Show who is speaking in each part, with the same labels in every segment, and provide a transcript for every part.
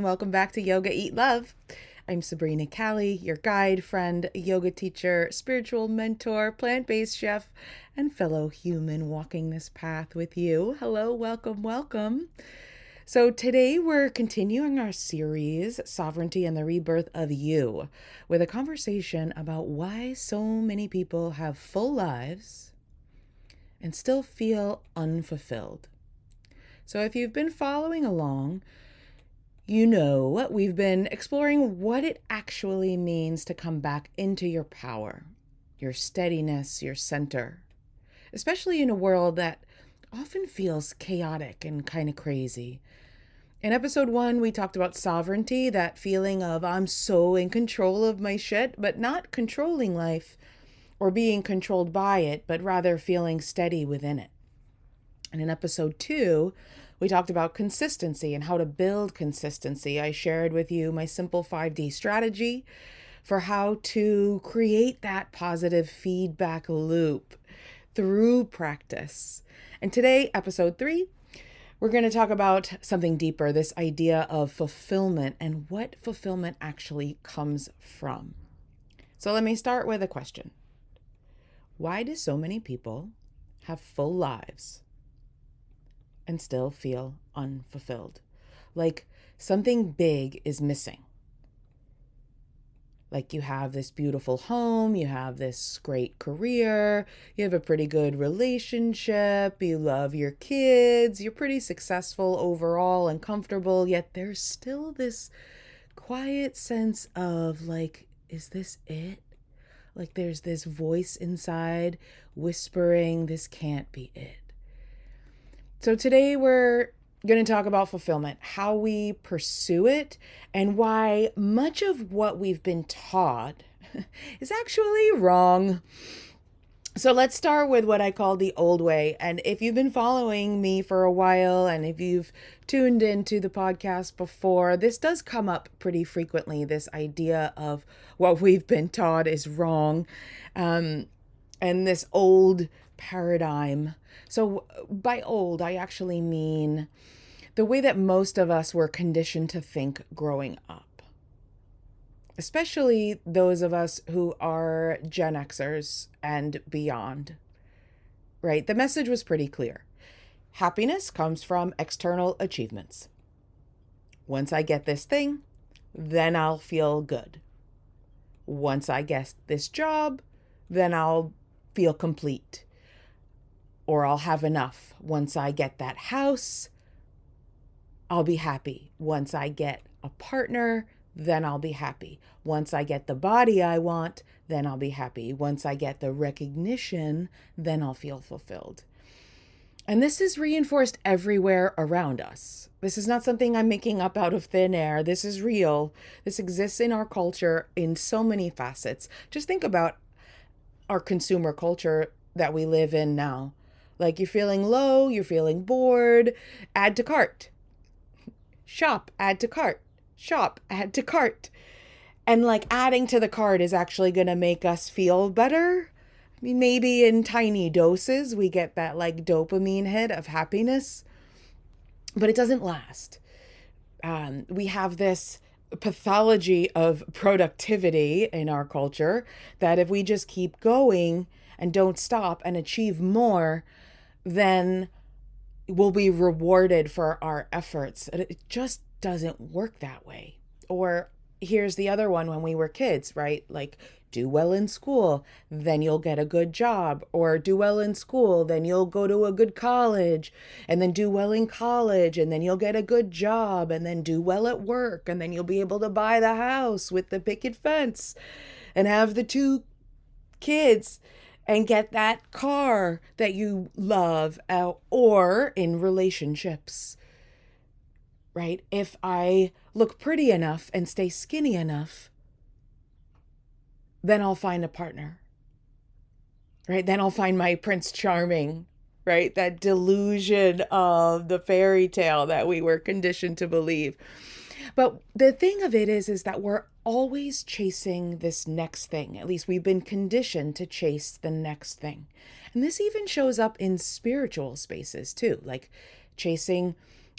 Speaker 1: welcome back to Yoga Eat Love. I'm Sabrina Callie, your guide, friend, yoga teacher, spiritual mentor, plant-based chef, and fellow human walking this path with you. Hello, welcome, welcome. So today we're continuing our series, Sovereignty and the Rebirth of You, with a conversation about why so many people have full lives and still feel unfulfilled. So if you've been following along, you know we've been exploring what it actually means to come back into your power, your steadiness, your center, especially in a world that often feels chaotic and kind of crazy. In episode 1, we talked about sovereignty, that feeling of I'm so in control of my shit, but not controlling life or being controlled by it, but rather feeling steady within it. And in episode 2, we talked about consistency and how to build consistency. I shared with you my simple 5D strategy for how to create that positive feedback loop through practice. And today, episode 3, we're going to talk about something deeper, this idea of fulfillment and what fulfillment actually comes from. So let me start with a question. Why do so many people have full lives and still feel unfulfilled? Like something big is missing. Like you have this beautiful home, you have this great career, you have a pretty good relationship, you love your kids, you're pretty successful overall and comfortable, yet there's still this quiet sense of like, is this it? Like there's this voice inside whispering, this can't be it. So today we're going to talk about fulfillment, how we pursue it, and why much of what we've been taught is actually wrong. So let's start with what I call the old way. And if you've been following me for a while, and if you've tuned into the podcast before, this does come up pretty frequently, this idea of what we've been taught is wrong, and this old paradigm. So by old, I actually mean the way that most of us were conditioned to think growing up, especially those of us who are Gen Xers and beyond, right? The message was pretty clear. Happiness comes from external achievements. Once I get this thing, then I'll feel good. Once I get this job, then I'll feel complete. Or I'll have enough. Once I get that house, I'll be happy. Once I get a partner, then I'll be happy. Once I get the body I want, then I'll be happy. Once I get the recognition, then I'll feel fulfilled. And this is reinforced everywhere around us. This is not something I'm making up out of thin air. This is real. This exists in our culture in so many facets. Just think about our consumer culture that we live in now. Like you're feeling low, you're feeling bored, add to cart. Shop, add to cart. Shop, add to cart. And like adding to the cart is actually going to make us feel better. I mean, maybe in tiny doses, we get that like dopamine hit of happiness, but it doesn't last. We have this pathology of productivity in our culture that if we just keep going and don't stop and achieve more, then we'll be rewarded for our efforts. It just doesn't work that way. Or here's the other one when we were kids, right? Like do well in school, then you'll get a good job. Or do well in school, then you'll go to a good college. And then do well in college, and then you'll get a good job. And then do well at work, and then you'll be able to buy the house with the picket fence and have the 2 kids and get that car that you love, or in relationships, right? If I look pretty enough and stay skinny enough, then I'll find a partner, right? Then I'll find my Prince Charming, right? That delusion of the fairy tale that we were conditioned to believe. But the thing of it is that we're always chasing this next thing. At least we've been conditioned to chase the next thing. And this even shows up in spiritual spaces too, like chasing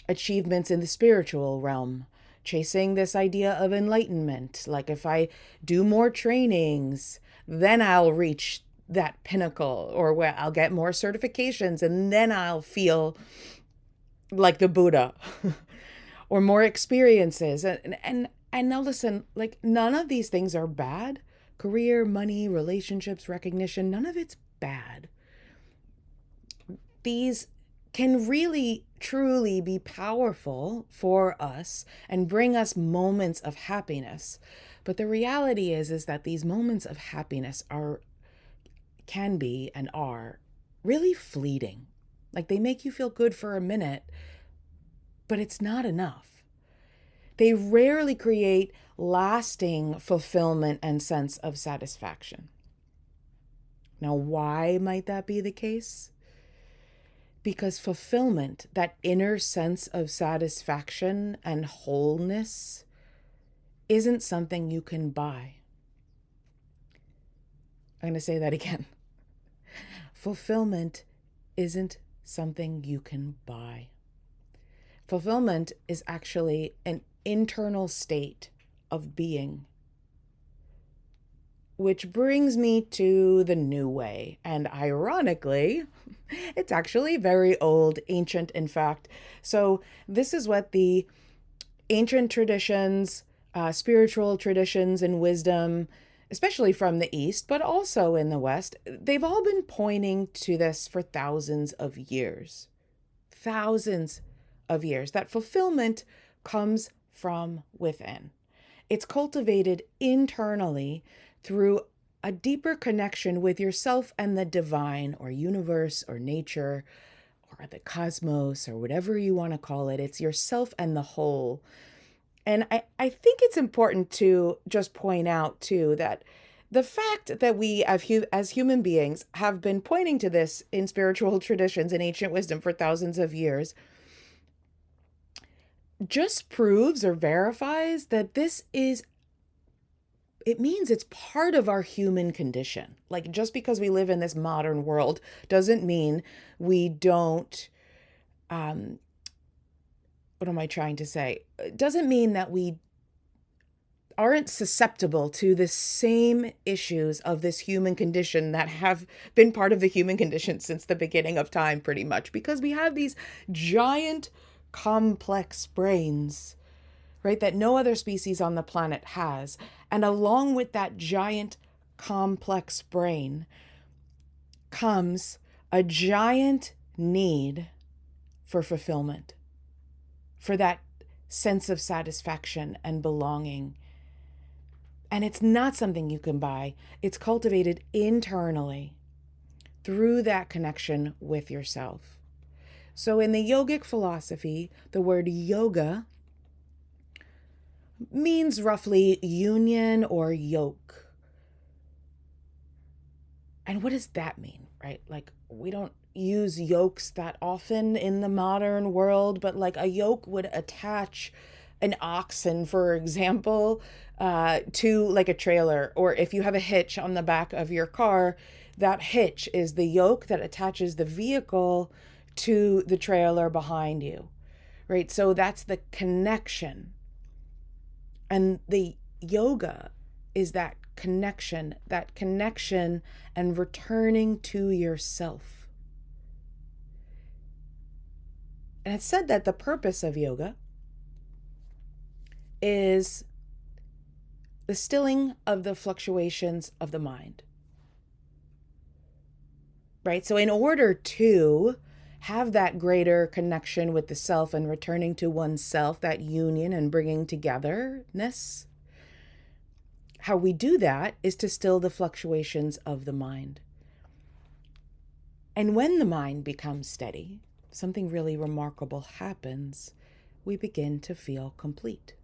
Speaker 1: achievements in the spiritual realm, chasing this idea of enlightenment. Like if I do more trainings, then I'll reach that pinnacle, or where I'll get more certifications and then I'll feel like the Buddha or more experiences. And now listen, like none of these things are bad. Career, money, relationships, recognition, none of it's bad. These can really truly be powerful for us and bring us moments of happiness. But the reality is that these moments of happiness can be and are really fleeting. Like they make you feel good for a minute, but it's not enough. They rarely create lasting fulfillment and sense of satisfaction. Now, why might that be the case? Because fulfillment, that inner sense of satisfaction and wholeness, isn't something you can buy. I'm going to say that again. Fulfillment isn't something you can buy. Fulfillment is actually an internal state of being. Which brings me to the new way. And ironically, it's actually very old, ancient, in fact. So this is what the ancient traditions, spiritual traditions and wisdom, especially from the East, but also in the West, they've all been pointing to this for thousands of years. Thousands of years. That fulfillment comes from within. It's cultivated internally through a deeper connection with yourself and the divine or universe or nature or the cosmos or whatever you want to call it. It's yourself and the whole. And I think it's important to just point out, too, that the fact that we as human beings have been pointing to this in spiritual traditions and ancient wisdom for thousands of years just proves or verifies that it means it's part of our human condition. Like just because we live in this modern world doesn't mean we don't, what am I trying to say? It doesn't mean that we aren't susceptible to the same issues of this human condition that have been part of the human condition since the beginning of time, pretty much, because we have these giant, complex brains, right, that no other species on the planet has. And along with that giant, complex brain comes a giant need for fulfillment, for that sense of satisfaction and belonging. And it's not something you can buy. It's cultivated internally through that connection with yourself. So in the yogic philosophy, the word yoga means roughly union or yoke. And what does that mean, right? Like we don't use yokes that often in the modern world, but like a yoke would attach an oxen, for example, to like a trailer, or if you have a hitch on the back of your car, that hitch is the yoke that attaches the vehicle to the trailer behind you, right? So that's the connection. And the yoga is that connection and returning to yourself. And it's said that the purpose of yoga is the stilling of the fluctuations of the mind, right? So in order to have that greater connection with the self and returning to oneself, that union and bringing togetherness, how we do that is to still the fluctuations of the mind. And when the mind becomes steady, something really remarkable happens. We begin to feel complete,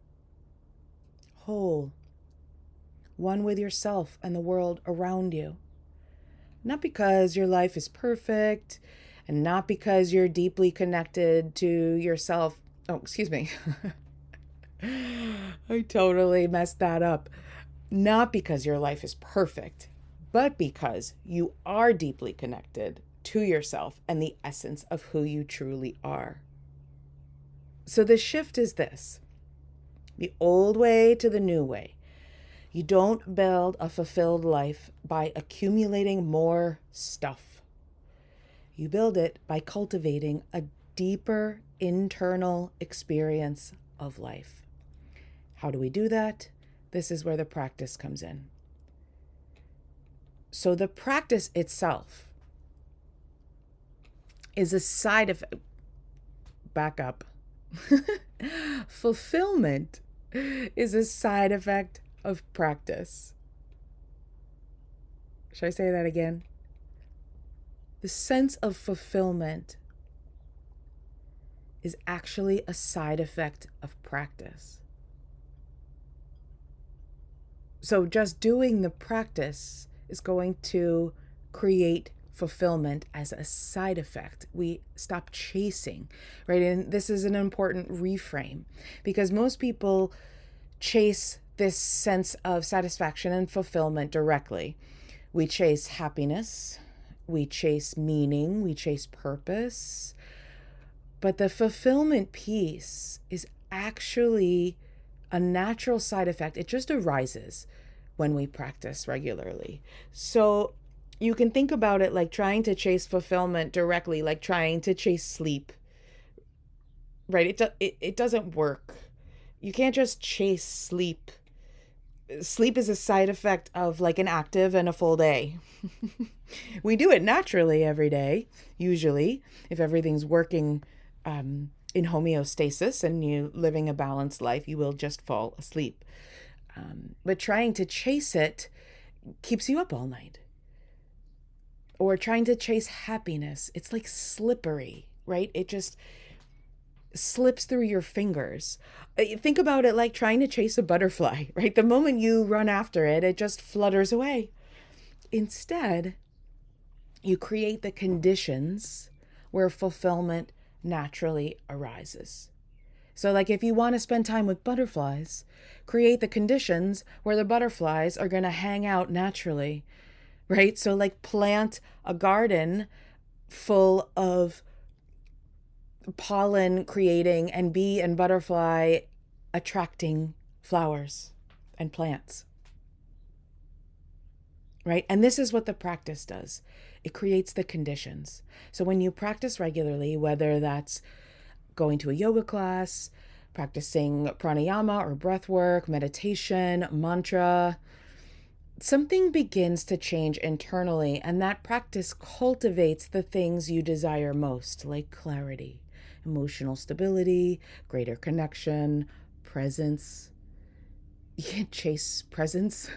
Speaker 1: whole, one with yourself and the world around you. Not because your life is perfect and not because you're deeply connected to yourself. Oh, excuse me. I totally messed that up. Not because your life is perfect, but because you are deeply connected to yourself and the essence of who you truly are. So the shift is this. The old way to the new way. You don't build a fulfilled life by accumulating more stuff. You build it by cultivating a deeper internal experience of life. How do we do that? This is where the practice comes in. So the practice itself is a side effect. Back up. Fulfillment is a side effect of practice. Should I say that again? The sense of fulfillment is actually a side effect of practice. So just doing the practice is going to create fulfillment as a side effect. We stop chasing, right? And this is an important reframe because most people chase this sense of satisfaction and fulfillment directly. We chase happiness, we chase meaning, we chase purpose. But the fulfillment piece is actually a natural side effect. It just arises when we practice regularly. So you can think about it like trying to chase fulfillment directly, like trying to chase sleep, right? It doesn't work. You can't just chase sleep. Sleep is a side effect of like an active and a full day. We do it naturally every day, usually, if everything's working in homeostasis and you living a balanced life, you will just fall asleep. But trying to chase it keeps you up all night. Or trying to chase happiness, it's like slippery, right? It just slips through your fingers. Think about it like trying to chase a butterfly, right? The moment you run after it, it just flutters away. Instead, you create the conditions where fulfillment naturally arises. So like if you want to spend time with butterflies, create the conditions where the butterflies are going to hang out naturally, right? So like plant a garden full of pollen creating and bee and butterfly attracting flowers and plants, right? And this is what the practice does. It creates the conditions. So when you practice regularly, whether that's going to a yoga class, practicing pranayama or breath work, meditation, mantra, something begins to change internally, and that practice cultivates the things you desire most, like clarity, emotional stability, greater connection, presence. You can't chase presence.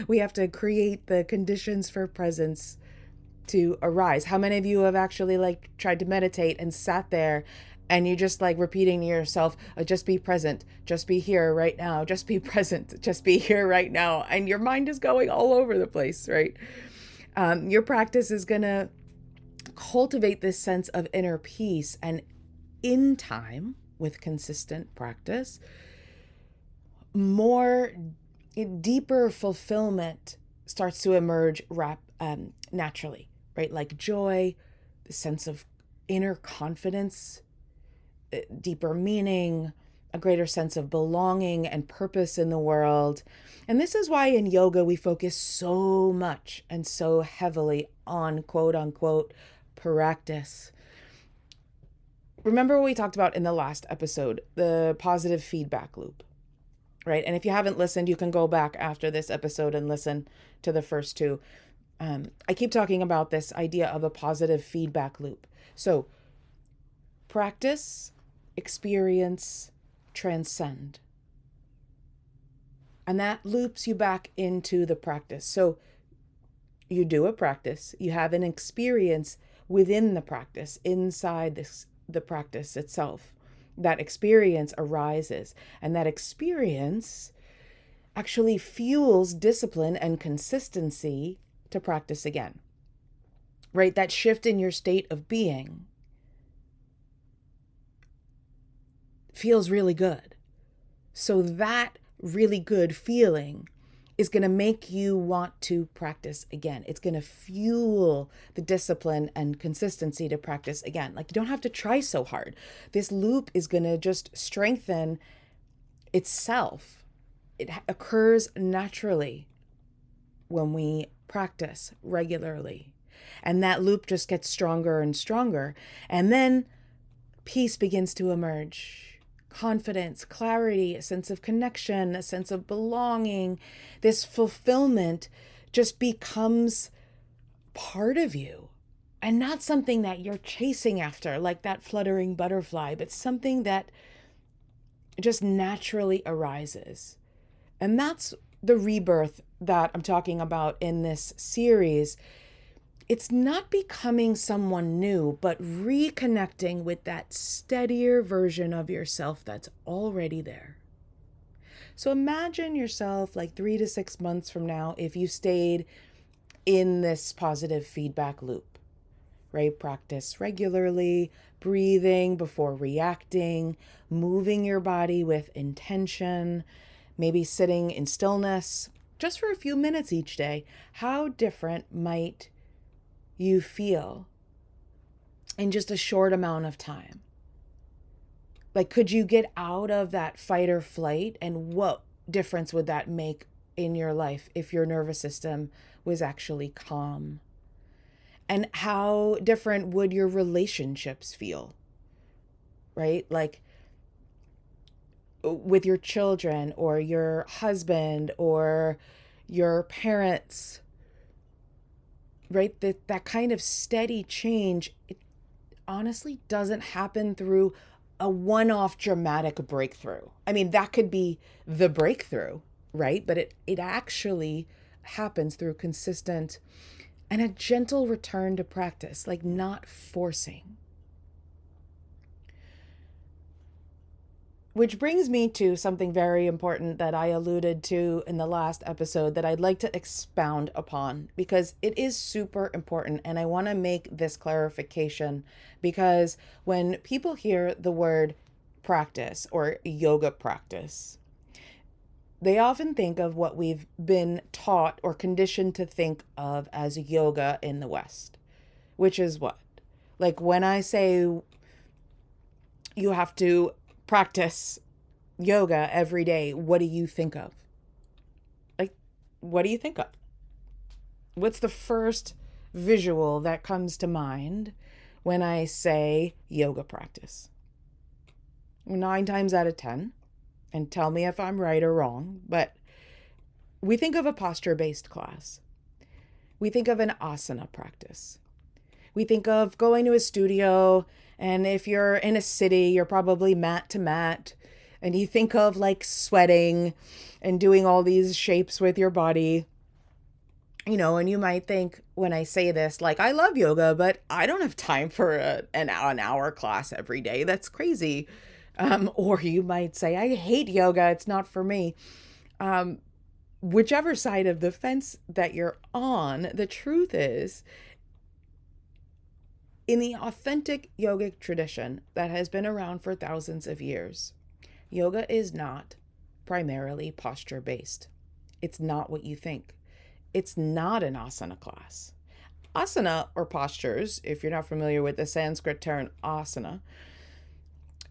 Speaker 1: We have to create the conditions for presence to arise. How many of you have actually like tried to meditate and sat there and you just like repeating to yourself, just be present, just be here right now, just be present, just be here right now. And your mind is going all over the place, right? Your practice is going to cultivate this sense of inner peace. And in time, with consistent practice, more deeper fulfillment starts to emerge naturally, right? Like joy, the sense of inner confidence, deeper meaning, a greater sense of belonging and purpose in the world. And this is why in yoga we focus so much and so heavily on quote unquote practice. Remember what we talked about in the last episode, the positive feedback loop, right? And if you haven't listened, you can go back after this episode and listen to the first two. I keep talking about this idea of a positive feedback loop. So practice, experience, transcend. And that loops you back into the practice. So you do a practice, you have an experience within the practice, inside the practice itself. That experience arises, and that experience actually fuels discipline and consistency to practice again, right? That shift in your state of being feels really good. So that really good feeling is going to make you want to practice again. It's going to fuel the discipline and consistency to practice again. Like you don't have to try so hard. This loop is going to just strengthen itself, it occurs naturally when we practice regularly. And that loop just gets stronger and stronger. And then peace begins to emerge. Confidence, clarity, a sense of connection, a sense of belonging. This fulfillment just becomes part of you. And not something that you're chasing after, like that fluttering butterfly, but something that just naturally arises. And that's the rebirth that I'm talking about in this series. It's not becoming someone new, but reconnecting with that steadier version of yourself that's already there. So imagine yourself like 3 to 6 months from now, if you stayed in this positive feedback loop, right? Practice regularly, breathing before reacting, moving your body with intention, maybe sitting in stillness just for a few minutes each day. How different might you feel in just a short amount of time? Like, could you get out of that fight or flight? And what difference would that make in your life if your nervous system was actually calm? And how different would your relationships feel, right? Like with your children or your husband or your parents, right? That kind of steady change, it honestly doesn't happen through a one-off dramatic breakthrough. I mean, that could be the breakthrough, right? But it actually happens through consistent and a gentle return to practice, like not forcing. Which brings me to something very important that I alluded to in the last episode that I'd like to expound upon, because it is super important. And I want to make this clarification, because when people hear the word practice or yoga practice, they often think of what we've been taught or conditioned to think of as yoga in the West, which is what? Like when I say you have to practice yoga every day, what do you think of? Like, what do you think of? What's the first visual that comes to mind when I say yoga practice? 9 times out of 10, and tell me if I'm right or wrong, but we think of a posture-based class. We think of an asana practice. We think of going to a studio, and if you're in a city, you're probably mat to mat, and you think of like sweating and doing all these shapes with your body, you know, and you might think when I say this, like, I love yoga, but I don't have time for an hour class every day. That's crazy. Or you might say, I hate yoga. It's not for me. Whichever side of the fence that you're on, the truth is, in the authentic yogic tradition that has been around for thousands of years, yoga is not primarily posture-based. It's not what you think. It's not an asana class. Asana, or postures, if you're not familiar with the Sanskrit term asana,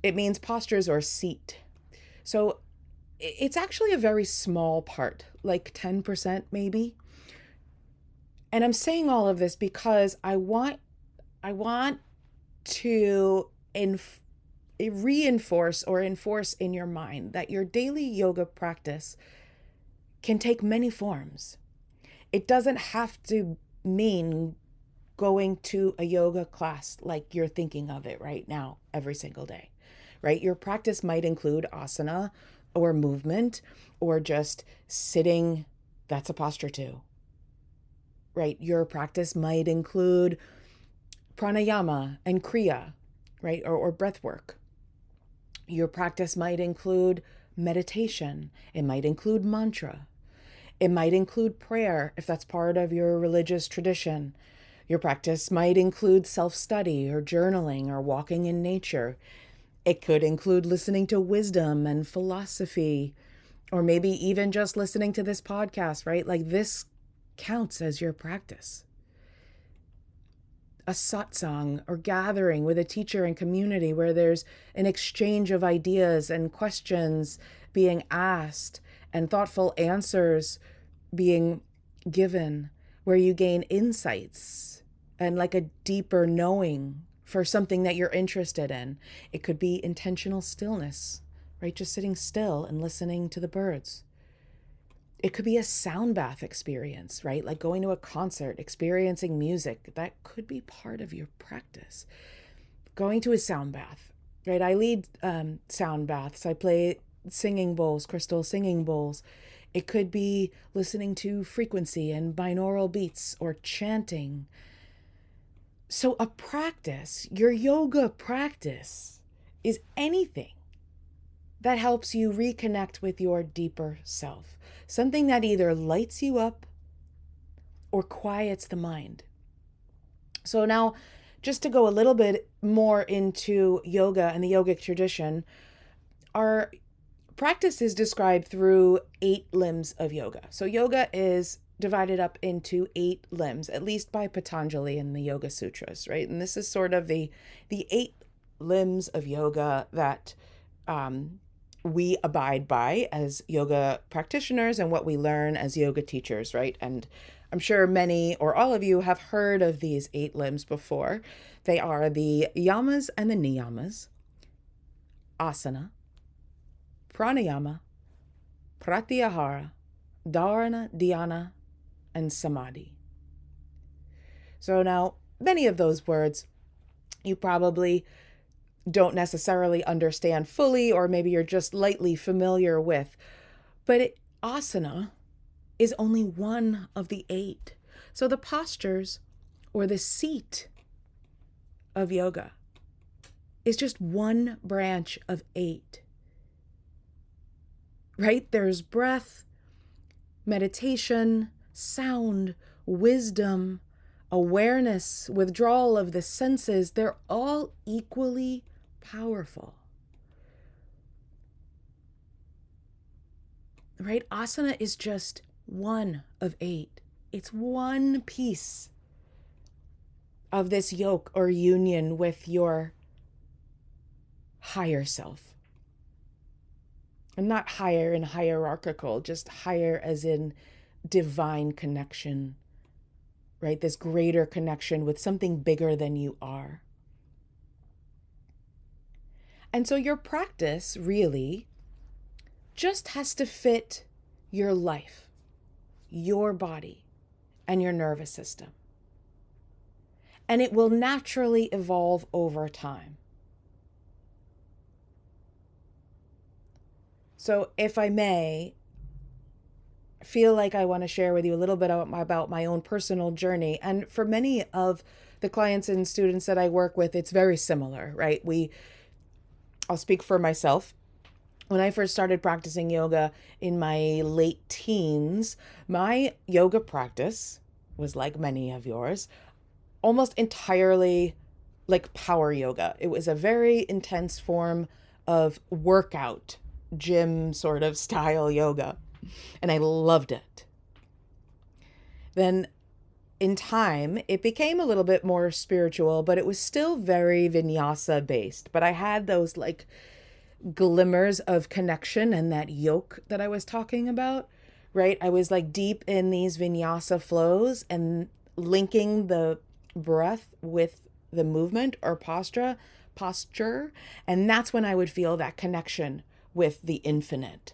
Speaker 1: it means postures or seat. So it's actually a very small part, like 10% maybe. And I'm saying all of this because I want to reinforce or enforce in your mind that your daily yoga practice can take many forms. It doesn't have to mean going to a yoga class like you're thinking of it right now every single day, right? Your practice might include asana or movement or just sitting. That's a posture too, right? Your practice might include pranayama and kriya, right? Or breath work. Your practice might include meditation. It might include mantra. It might include prayer if that's part of your religious tradition. Your practice might include self-study or journaling or walking in nature. It could include listening to wisdom and philosophy, or maybe even just listening to this podcast, right? Like this counts as your practice. A satsang or gathering with a teacher and community where there's an exchange of ideas and questions being asked and thoughtful answers being given, where you gain insights and like a deeper knowing for something that you're interested in. It could be intentional stillness, right? Just sitting still and listening to the birds. It could be a sound bath experience, right? Like going to a concert, experiencing music. That could be part of your practice. Going to a sound bath, right? I lead sound baths. I play singing bowls, crystal singing bowls. It could be listening to frequency and binaural beats or chanting. So a practice, your yoga practice, is anything that helps you reconnect with your deeper self. Something that either lights you up or quiets the mind. So now, just to go a little bit more into yoga and the yogic tradition, our practice is described through 8 limbs of yoga. So yoga is divided up into 8 limbs, at least by Patanjali in the Yoga Sutras, right? And this is sort of the 8 limbs of yoga that we abide by as yoga practitioners and what we learn as yoga teachers, right? And I'm sure many or all of you have heard of these 8 limbs before. They are the yamas and the niyamas: asana, pranayama, pratyahara, dharana, dhyana, and samadhi. So now, many of those words you probably don't necessarily understand fully, or maybe you're just lightly familiar with. But asana is only one of the 8. So the postures, or the seat of yoga, is just one branch of 8. Right? There's breath, meditation, sound, wisdom, awareness, withdrawal of the senses. They're all equally powerful. Right? Asana is just one of 8. It's one piece of this yoke or union with your higher self. And not higher in hierarchical, just higher as in divine connection, right? This greater connection with something bigger than you are. And so your practice really just has to fit your life, your body, and your nervous system. And it will naturally evolve over time. So if I may, feel like I want to share with you a little bit about my own personal journey. And for many of the clients and students that I work with, it's very similar, right? I'll speak for myself. When I first started practicing yoga in my late teens, my yoga practice was, like many of yours, almost entirely like power yoga. It was a very intense form of workout, gym sort of style yoga, and I loved it. Then in time, it became a little bit more spiritual, but it was still very vinyasa based. But I had those like glimmers of connection and that yoke that I was talking about, right? I was like deep in these vinyasa flows and linking the breath with the movement or posture. And that's when I would feel that connection with the infinite,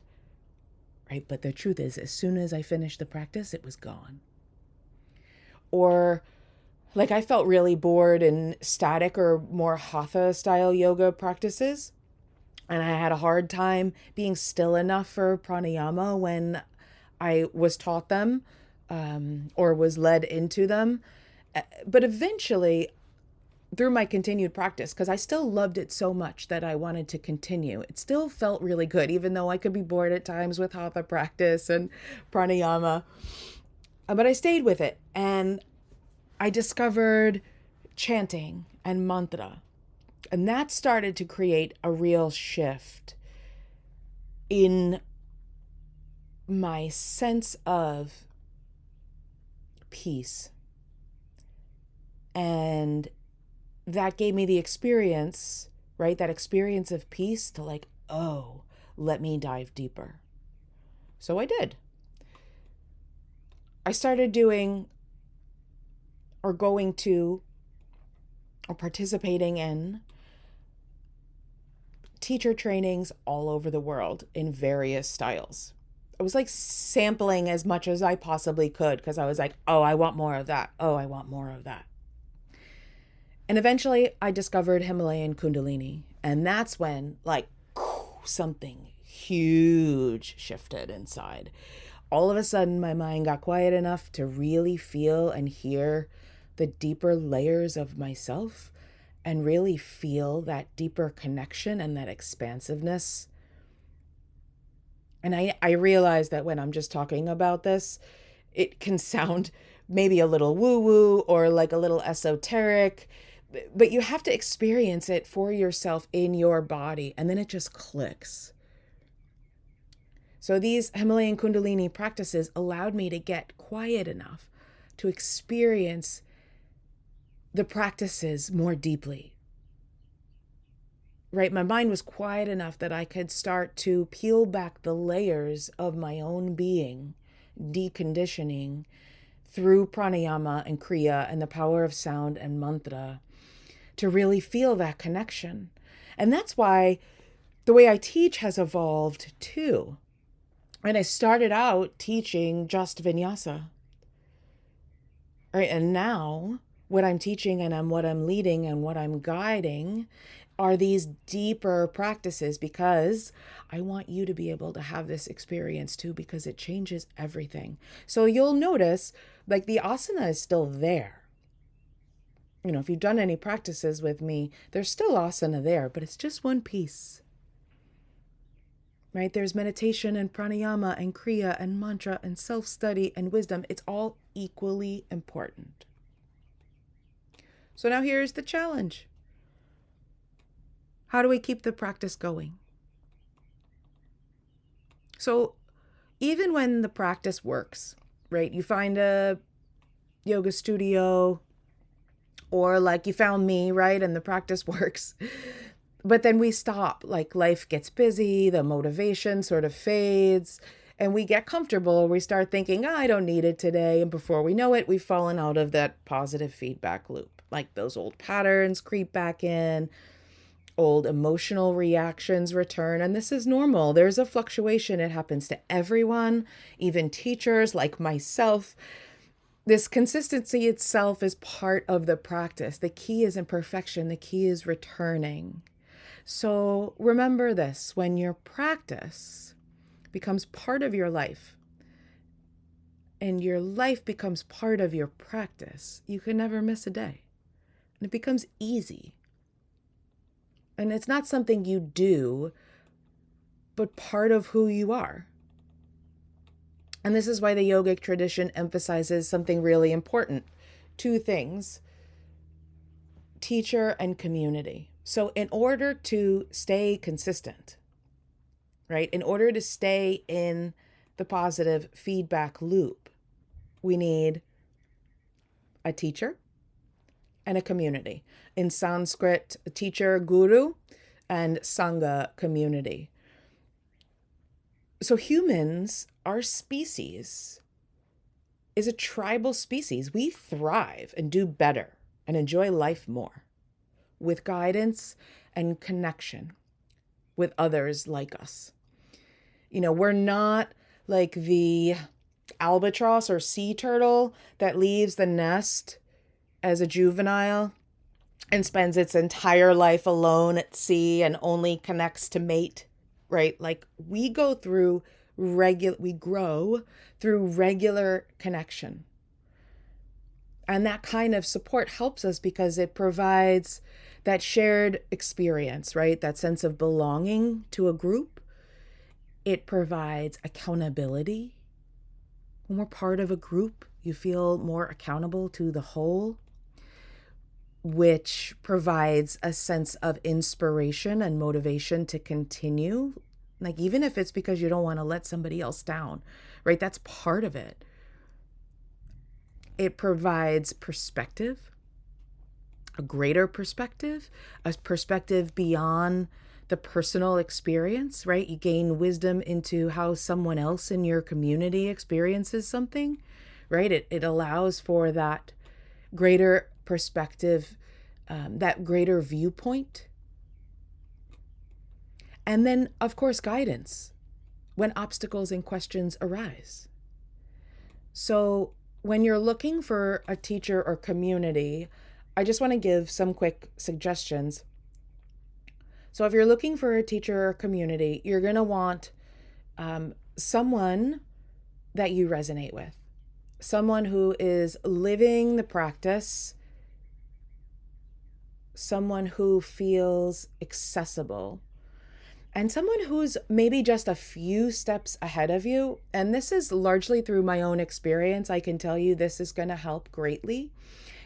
Speaker 1: right? But the truth is, as soon as I finished the practice, it was gone. Or like I felt really bored in static or more hatha style yoga practices. And I had a hard time being still enough for pranayama when I was taught them or was led into them. But eventually, through my continued practice, because I still loved it so much that I wanted to continue, it still felt really good, even though I could be bored at times with hatha practice and pranayama. But I stayed with it, and I discovered chanting and mantra. And that started to create a real shift in my sense of peace. And that gave me the experience, right? That experience of peace to like, oh, Let me dive deeper. So I did. I started doing or going to or participating in teacher trainings all over the world in various styles. I was like sampling as much as I possibly could because I was like, oh, I want more of that. Oh, I want more of that. And eventually I discovered Himalayan Kundalini. And that's when like something huge shifted inside. All of a sudden, my mind got quiet enough to really feel and hear the deeper layers of myself and really feel that deeper connection and that expansiveness. And I realize that when I'm just talking about this, it can sound maybe a little woo-woo or like a little esoteric, but you have to experience it for yourself in your body, and then it just clicks. So these Himalayan Kundalini practices allowed me to get quiet enough to experience the practices more deeply. Right? My mind was quiet enough that I could start to peel back the layers of my own being, deconditioning through pranayama and kriya and the power of sound and mantra to really feel that connection. And that's why the way I teach has evolved too. And I started out teaching just vinyasa. Right? And now what I'm teaching and what I'm leading and what I'm guiding are these deeper practices, because I want you to be able to have this experience too, because it changes everything. So you'll notice like the asana is still there. You know, if you've done any practices with me, there's still asana there, but it's just one piece. Right? There's meditation and pranayama and kriya and mantra and self-study and wisdom. It's all equally important. So now here's the challenge. How do we keep the practice going? So even when the practice works, right? You find a yoga studio, or like you found me, right? And the practice works. But then we stop, like life gets busy, the motivation sort of fades, and we get comfortable. We start thinking, oh, I don't need it today. And before we know it, we've fallen out of that positive feedback loop. Like those old patterns creep back in, old emotional reactions return. And this is normal. There's a fluctuation. It happens to everyone, even teachers like myself. This consistency itself is part of the practice. The key is imperfection. The key is returning. So remember this, when your practice becomes part of your life and your life becomes part of your practice, you can never miss a day. And it becomes easy. And it's not something you do, but part of who you are. And this is why the yogic tradition emphasizes something really important. Two things: teacher and community. So in order to stay consistent, right, in order to stay in the positive feedback loop, we need a teacher and a community. In Sanskrit, teacher, guru, and sangha, community. So humans, our species, is a tribal species. We thrive and do better and enjoy life more with guidance and connection with others like us. You know, we're not like the albatross or sea turtle that leaves the nest as a juvenile and spends its entire life alone at sea and only connects to mate, right? Like we grow through regular connection. And that kind of support helps us because it provides that shared experience, right? That sense of belonging to a group. It provides accountability. When we're part of a group, you feel more accountable to the whole, which provides a sense of inspiration and motivation to continue. Like, even if it's because you don't want to let somebody else down, right? That's part of it. It provides perspective, a greater perspective, a perspective beyond the personal experience, right? You gain wisdom into how someone else in your community experiences something, right? It allows for that greater perspective, that greater viewpoint. And then, of course, guidance when obstacles and questions arise. So, when you're looking for a teacher or community, I just want to give some quick suggestions. So, if you're looking for a teacher or community, you're going to want someone that you resonate with, someone who is living the practice, someone who feels accessible, and someone who's maybe just a few steps ahead of you. And this is largely through my own experience. I can tell you this is going to help greatly,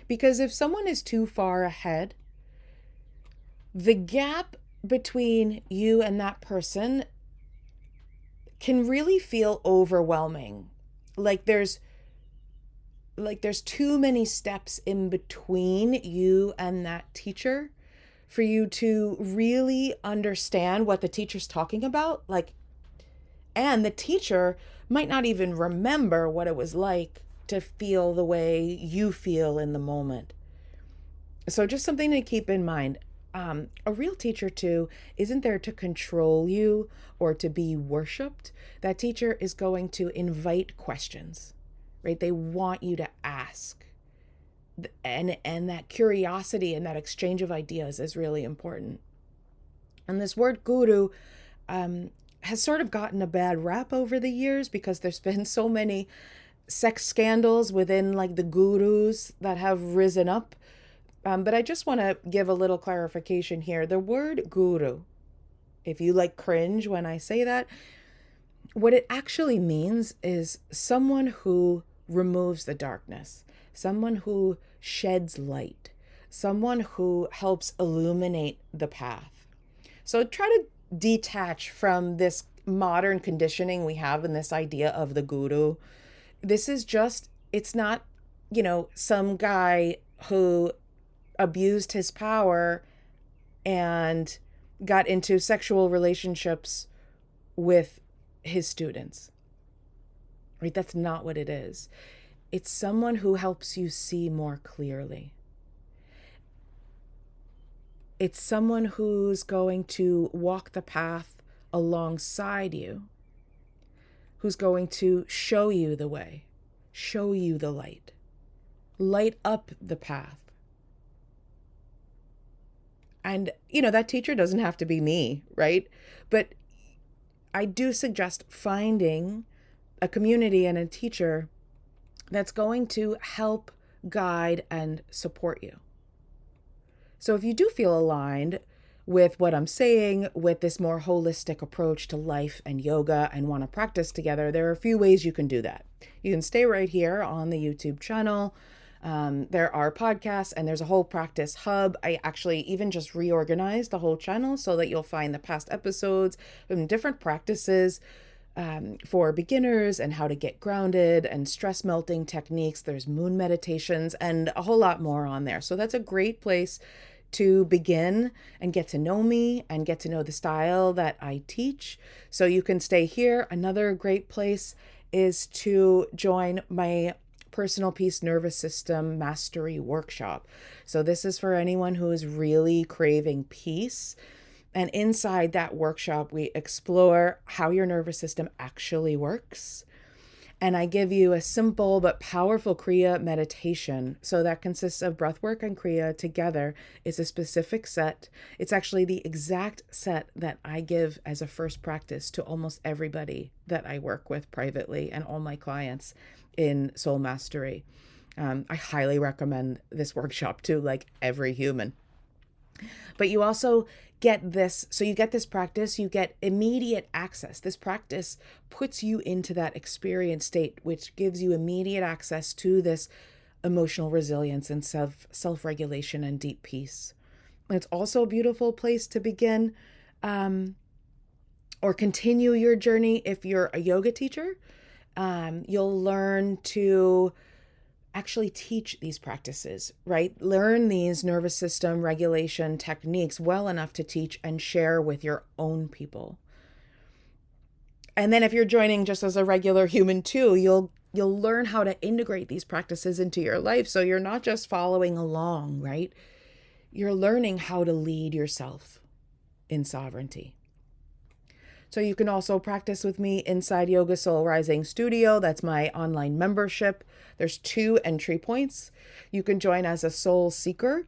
Speaker 1: because if someone is too far ahead, the gap between you and that person can really feel overwhelming. Like there's too many steps in between you and that teacher for you to really understand what the teacher's talking about. And the teacher might not even remember what it was like to feel the way you feel in the moment. So just something to keep in mind. A real teacher, too, isn't there to control you or to be worshipped. That teacher is going to invite questions, right? They want you to ask. And that curiosity and that exchange of ideas is really important. And this word guru has sort of gotten a bad rap over the years because there's been so many sex scandals within the gurus that have risen up. But I just want to give a little clarification here. The word guru, if you cringe when I say that, what it actually means is someone who removes the darkness, someone who sheds light, someone who helps illuminate the path. So try to detach from this modern conditioning we have in this idea of the guru. This is just, it's not, some guy who abused his power and got into sexual relationships with his students, right? That's not what it is. It's someone who helps you see more clearly. It's someone who's going to walk the path alongside you, who's going to show you the way, show you the light up the path. And, that teacher doesn't have to be me, right? But I do suggest finding a community and a teacher that's going to help guide and support you. So if you do feel aligned with what I'm saying, with this more holistic approach to life and yoga, and want to practice together, there are a few ways you can do that. You can stay right here on the YouTube channel. There are podcasts and there's a whole practice hub. I actually even just reorganized the whole channel so that you'll find the past episodes and different practices for beginners and how to get grounded and stress melting techniques. There's moon meditations and a whole lot more on there. So that's a great place to begin and get to know me and get to know the style that I teach. So you can stay here. Another great place is to join my personal peace nervous system mastery workshop. So this is for anyone who is really craving peace. And inside that workshop, we explore how your nervous system actually works. And I give you a simple but powerful Kriya meditation. So that consists of breathwork and Kriya together. It's a specific set. It's actually the exact set that I give as a first practice to almost everybody that I work with privately and all my clients in Soul Mastery. I highly recommend this workshop to every human. But you also get this, so you get this practice, you get immediate access. This practice puts you into that experience state, which gives you immediate access to this emotional resilience and self-regulation and deep peace. And it's also a beautiful place to begin or continue your journey if you're a yoga teacher. You'll learn to actually teach these practices, right? Learn these nervous system regulation techniques well enough to teach and share with your own people. And then if you're joining just as a regular human too, you'll learn how to integrate these practices into your life. So you're not just following along, right? You're learning how to lead yourself in sovereignty. So you can also practice with me inside Yoga Soul Rising Studio. That's my online membership. There's 2 entry points. You can join as a soul seeker,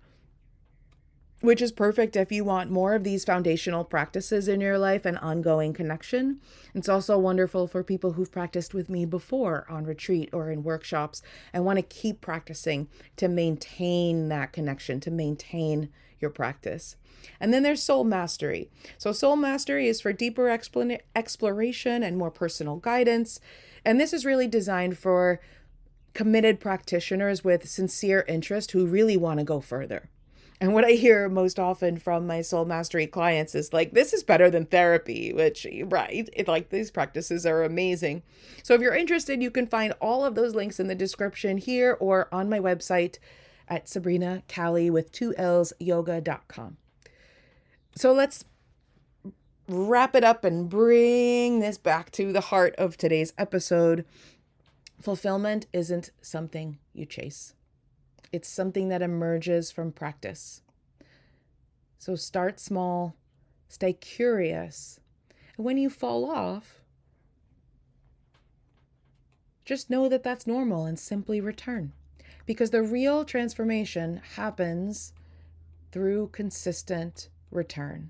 Speaker 1: which is perfect if you want more of these foundational practices in your life and ongoing connection. It's also wonderful for people who've practiced with me before on retreat or in workshops and want to keep practicing to maintain that connection, to maintain your practice. And then there's Soul Mastery. So Soul Mastery is for deeper exploration and more personal guidance. And this is really designed for committed practitioners with sincere interest who really want to go further. And what I hear most often from my Soul Mastery clients is like, this is better than therapy, which, right, like these practices are amazing. So if you're interested, you can find all of those links in the description here or on my website at Sabrina Cali with 2 L's yoga.com. So let's wrap it up and bring this back to the heart of today's episode. Fulfillment isn't something you chase. It's something that emerges from practice. So start small, stay curious. And when you fall off, just know that that's normal and simply return. Because the real transformation happens through consistent return.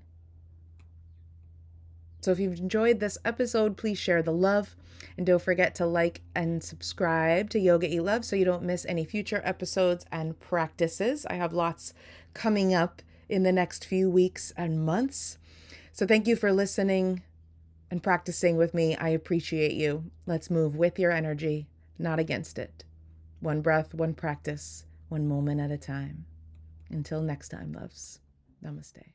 Speaker 1: So if you've enjoyed this episode, please share the love. And don't forget to like and subscribe to Yoga Eat Love so you don't miss any future episodes and practices. I have lots coming up in the next few weeks and months. So thank you for listening and practicing with me. I appreciate you. Let's move with your energy, not against it. One breath, one practice, one moment at a time. Until next time, loves. Namaste.